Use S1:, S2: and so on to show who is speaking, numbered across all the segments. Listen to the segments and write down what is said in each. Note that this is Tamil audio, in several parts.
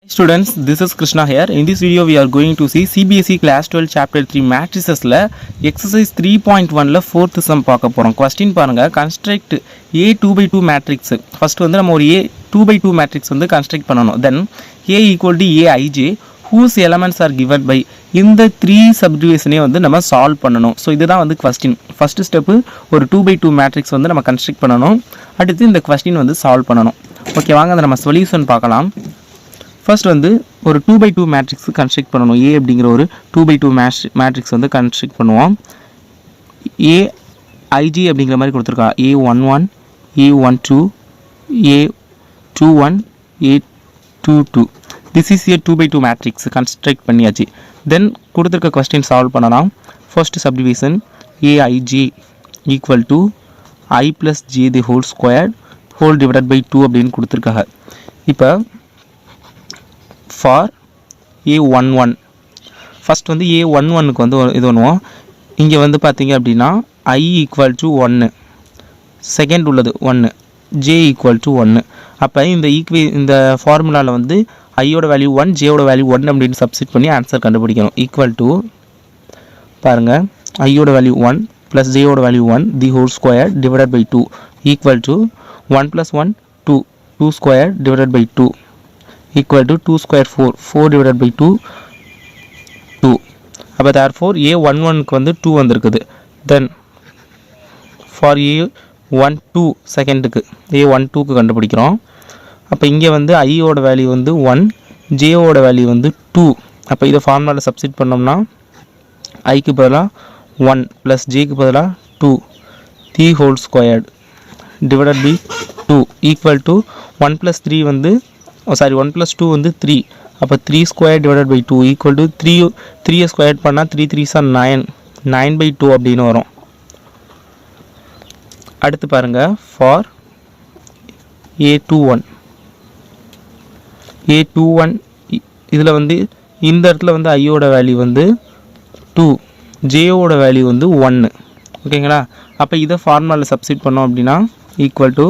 S1: Students, this is Krishna here. In this video we are going to see CBSE class 12 chapter 3 matrices la exercise 3.1 la fourth sum பார்க்க போறோம். question பாருங்க, construct a 2/2 matrix. first வந்து நம்ம ஒரு a 2/2 matrix வந்து construct பண்ணனும். then a equal to aij whose elements are given by இந்த 3 subdivision வந்து நம்ம solve பண்ணனும். so இதுதான் வந்து question. first step ஒரு 2/2 matrix வந்து நம்ம construct பண்ணனும். அடுத்து இந்த question வந்து solve பண்ணனும். ஓகே, வாங்க நம்ம சொல்யூஷன் பார்க்கலாம். ஃபர்ஸ்ட் வந்து ஒரு 2/2 மேட்ரிக்ஸ் கன்ஸ்ட்ரக்ட் பண்ணணும். ஏ அப்படிங்கிற ஒரு 2/2 மேட்ரிக்ஸ் வந்து கன்ஸ்ட்ரக்ட் பண்ணுவோம். ஏ ஐஜி அப்படிங்கிற மாதிரி கொடுத்துருக்கா. A11 A12 A21 A22 this is a 2/2 matrix construct பண்ணியாச்சு. தென் கொடுத்துருக்க கொஸ்டின் சால்வ் பண்ணலாம். First subdivision AIJ equal to I plus J the whole square whole divided by 2 அப்படின்னு கொடுத்துருக்காங்க. இப்போ ஃபார் A11 ஃபஸ்ட் வந்து A11க்கு வந்து இது பண்ணுவோம். இங்கே வந்து பார்த்தீங்க அப்படின்னா I ஈக்குவல் டு 1 செகண்ட் உள்ளது 1 J ஈக்குவல் டு 1. அப்போ இந்த ஃபார்முலாவில் வந்து ஐயோட வேல்யூ 1 ஜேயோட வேல்யூ 1 அப்படின்னு சப்ஸ்டிட் பண்ணி ஆன்சர் கண்டுபிடிக்கணும். ஈக்குவல் டு பாருங்கள், ஐயோட வேல்யூ 1 ப்ளஸ் ஜேயோட value 1 the whole square divided by 2 equal to 1 + 1 2 square divided by 2 equal to 2 square 4 divided by 2 2. அப்போ therefore A11க்கு வந்து 2 வந்திருக்குது. then for A12 செகண்டுக்கு A12க்கு கண்டுபிடிக்கிறோம். அப்போ இங்கே வந்து ஐயோட வேல்யூ வந்து 1 ஜேயோட வேல்யூ வந்து 2. அப்போ இதை ஃபார்முலாவில் சப்ஸ்டிட் பண்ணோம்னா ஐக்கு பதிலாக 1 ப்ளஸ் ஜேக்கு பதிலாக 2 the whole squared divided by 2 equal to 1 + 3 வந்து 1 + 2 வந்து 3. அப்போ 3 square divided by 2 equal to 3 square பண்ணால் 3 3 சார் 9/2 அப்படின்னு வரும். அடுத்து பாருங்கள், ஃபார் A21 இதில் வந்து இந்த இடத்துல வந்து ஐயோட வேல்யூ வந்து 2 ஜேயோட வேல்யூ வந்து 1. ஓகேங்களா? அப்போ இதை ஃபார்முலாவில் சப்ஸ்டிட் பண்ணோம் அப்படின்னா equal to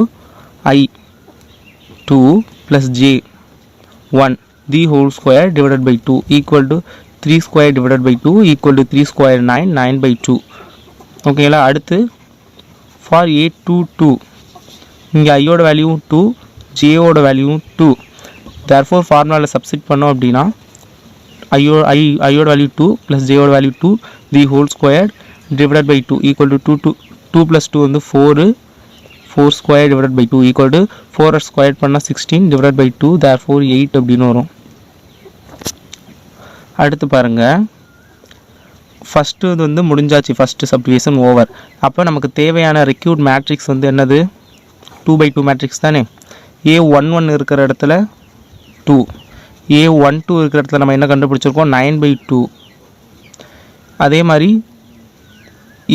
S1: I2 plus j 1 the whole square divided by 2 equal to 3 square divided by 2 equal to 3 square 9/2. ஓகேங்களா? அடுத்து for A22 இங்கே ஐயோட வேல்யூ 2 ஜேயோட வேல்யூ 2. therefore ஃபார்முலாவில் சப்ஸ்டிட் பண்ணோம் அப்படின்னா ஐயோட வேல்யூ 2 ப்ளஸ் ஜேயோட value 2 the whole square divided by 2 equal to 2 + 2 வந்து 4 square divided by 2 equal to 4 square பண்ணா 16 divided by 2 therefore 8 அப்படின்னு வரும். அடுத்து பாருங்க, ஃபஸ்ட்டு இது வந்து முடிஞ்சாச்சு, ஃபஸ்ட்டு சப்டிவிஷன் ஓவர். அப்போ நமக்கு தேவையான ரெக்யூர்ட் மேட்ரிக்ஸ் வந்து என்னது? 2/2 மேட்ரிக்ஸ் தானே. A11 இருக்கிற இடத்துல 2, A12 இருக்கிற இடத்துல நம்ம என்ன கண்டுபிடிச்சிருக்கோம்? 9/2. அதே மாதிரி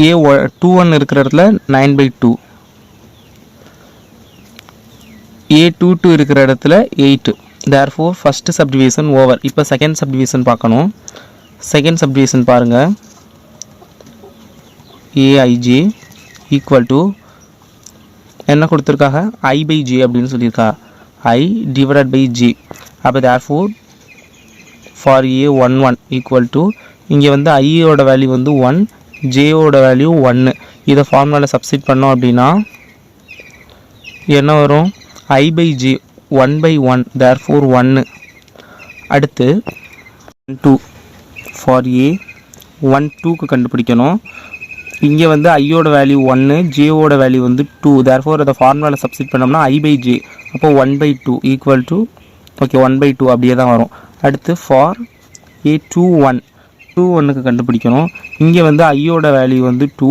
S1: A21 இருக்கிற இடத்துல 9/2, A22 இருக்கிற இடத்துல 8. therefore first subdivision over. இப்போ செகண்ட் சப்டிவிஷன் பார்க்கணும். செகண்ட் சப்டிவிஷன் பாருங்கள், AIJ ஈக்குவல் டு என்ன கொடுத்துருக்காங்க? I/J அப்படின்னு சொல்லியிருக்கா. I divided by J. அப்போ therefore for A11 equal to இங்கே வந்து ஐயோட வேல்யூ வந்து 1 ஜேயோட வேல்யூ 1. இதை ஃபார்முலாவில் சப்ஸ்டிட் பண்ணோம் அப்படின்னா என்ன வரும்? I/J 1/1 therefore 1. அடுத்து 2 for A12க்கு கண்டுபிடிக்கணும். இங்கே வந்து ஐயோட வேல்யூ 1 ஜேயோட வேல்யூ வந்து 2. therefore அதை ஃபார்முலாவில் சப்ஸ்டிட் பண்ணோம்னா I/J அப்போ 1/2 ஈக்குவல் டு ஓகே 1/2 அப்படியே தான் வரும். அடுத்து ஃபார் A21க்கு கண்டுபிடிக்கணும். இங்கே வந்து ஐயோட வேல்யூ வந்து 2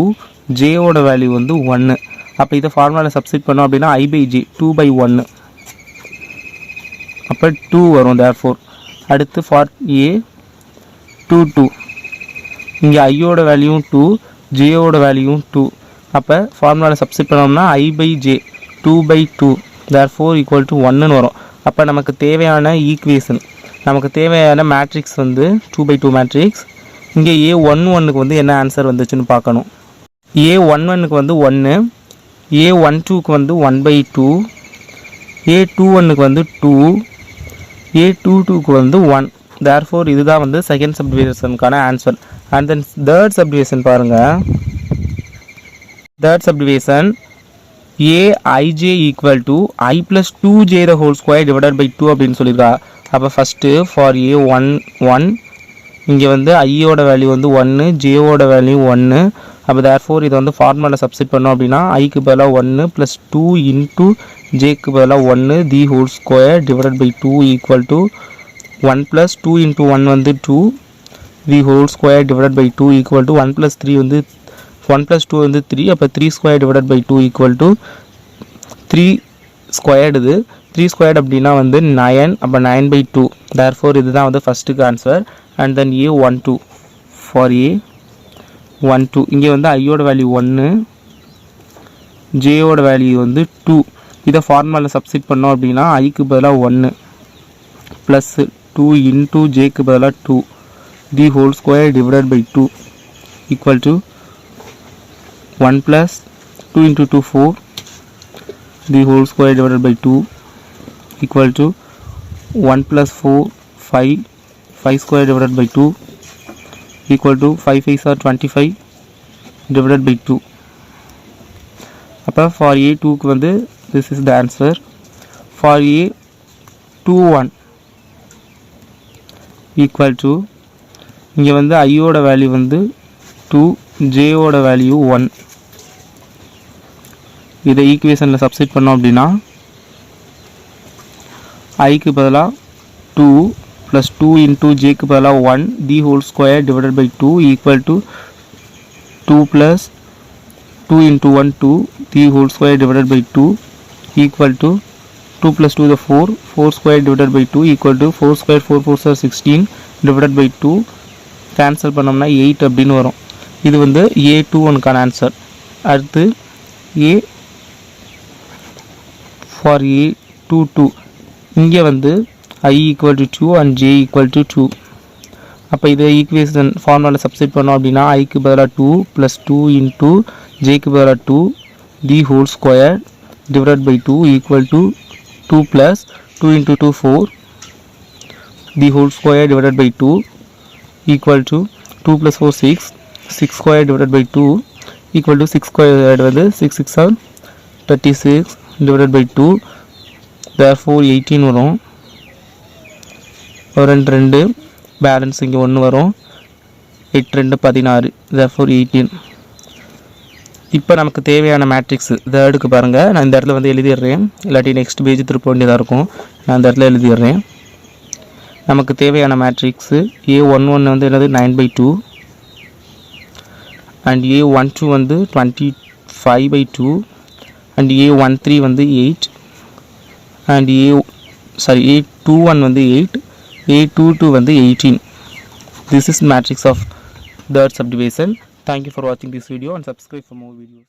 S1: ஜேயோட வேல்யூ வந்து 1. அப்போ இதை ஃபார்முலாவில் சப்ஸ்டிட் பண்ணோம் அப்படின்னா I/J 2/1 அப்போ 2 வரும். therefore அடுத்து ஃபார் A22 இங்கே ஐயோட வேல்யூ 2 ஜேயோட வேல்யூ 2. அப்போ ஃபார்முலாவில் சப்ஸ்டிட் பண்ணோம்னா I/J 2/2 therefore ஈக்குவல் டு 1ன்னு வரும். அப்போ நமக்கு தேவையான ஈக்குவேஷன், நமக்கு தேவையான மேட்ரிக்ஸ் வந்து 2/2 மேட்ரிக்ஸ். இங்கே A11க்கு வந்து என்ன ஆன்சர் வந்துச்சுன்னு பார்க்கணும். A11க்கு வந்து 1, A12க்கு வந்து 1/2, A21க்கு வந்து 2, A22க்கு வந்து 1. therefore இதுதான் வந்து செகண்ட் சப்டிவிஷனுக்கான answer. And then third subdivision பாருங்கள். Third subdivision aij equal to I plus 2j the whole square divided by 2 அப்படின்னு சொல்லியிருக்கா. அப்போ ஃபஸ்ட்டு ஃபார் a1 இங்கே வந்து ஐயோட வேல்யூ வந்து 1, ஜேவோட வேல்யூ 1. அப்போ therefore இதை வந்து ஃபார்முலா சப்ஸ்டிட் பண்ணோம் அப்படின்னா ஐக்கு பதிலாக 1 + 2 இன்ட்டு ஜேக்கு பதிலாக 1 the whole square divided by 2 equal to 1 + 2 into 1 வந்து 2 the whole square divided by 2 equal to 1 + 3 வந்து 1 + 2 வந்து 3. அப்போ 3 square divided by 2 equal to 3 squared. இது 3 ஸ்கொயர்டு அப்படின்னா வந்து 9. அப்போ 9/2. therefore இதுதான் வந்து ஃபஸ்ட்டுக்கு answer. And then a12 for a12 இங்கே வந்து ஐயோட வேல்யூ 1, ஜேயோட வேல்யூ வந்து 2. இதை ஃபார்முலாவில் சப்ஸ்டிட் பண்ணோம் அப்படின்னா ஐக்கு பதிலாக 1 ப்ளஸ் 2 இன்ட்டு ஜேக்கு பதிலாக 2 the whole square divided by 2 equal to 1 + 2 into 2 4 the whole square divided by 2 equal to 1 + 4 5 square divided by 2 equal to 5 5s are 25 divided by 2. அப்போ for a2 க்கு வந்து this is the answer. for a21 equal to இங்கே வந்து ஐயோட வேல்யூ வந்து 2, ஜேயோட வேல்யூ 1. இதை ஈக்குவேஷனில் சப்ஸ்டிட் பண்ணோம் அப்படின்னா ஐக்கு பதிலாக 2 + 2 இன்ட்டு ஜேக்கு பதிலாக 1 the whole square divided by 2 equal to 2 + 2 into 1 2 the whole square divided by 2 equal to 2 + 2 4 square divided by 2 equal to 4 square 4 4 16 divided by 2 cancel பண்ணோம்னா 8 அப்படின்னு வரும். இது வந்து a21க்கான ஆன்சர். அடுத்து ஃபார் a22 இங்கே வந்து I equal to 2 and j equal to 2. அப்போ இதை ஈக்குவேஷன் ஃபார்முலாவில் சப்ஸ்டிட் பண்ணோம் அப்படின்னா ஐக்கு பதிலாக 2 + 2 இன்ட்டு ஜேக்கு பதிலாக 2 the whole square divided by 2 equal to 2 + 2 into 2 4 the whole square divided by 2 equal to 2 + 4 6 square divided by 2 equal to 6 square வந்து 6 6 are 36 divided by 2. therefore 18 வரும். ஒரு 2 பேலன்ஸ் இங்கே 1 வரும். 8 2 16. therefore 18. இப்போ நமக்கு தேவையான மேட்ரிக்ஸ் தேர்டுக்கு பாருங்கள். நான் இந்த இடத்துல வந்து எழுதிடுறேன், இல்லாட்டி நெக்ஸ்ட் பேஜ் திருப்ப வேண்டியதாக இருக்கும். நான் இந்த இடத்துல எழுதிடுறேன். நமக்கு தேவையான மேட்ரிக்ஸு a11 வந்து என்னது 9/2 அண்ட் a12 வந்து 25/2 and a13 வந்து 8 and a21 வந்து 8, a22 வந்து 18. This is matrix of third subdivision. Thank you for watching this video and subscribe for more videos.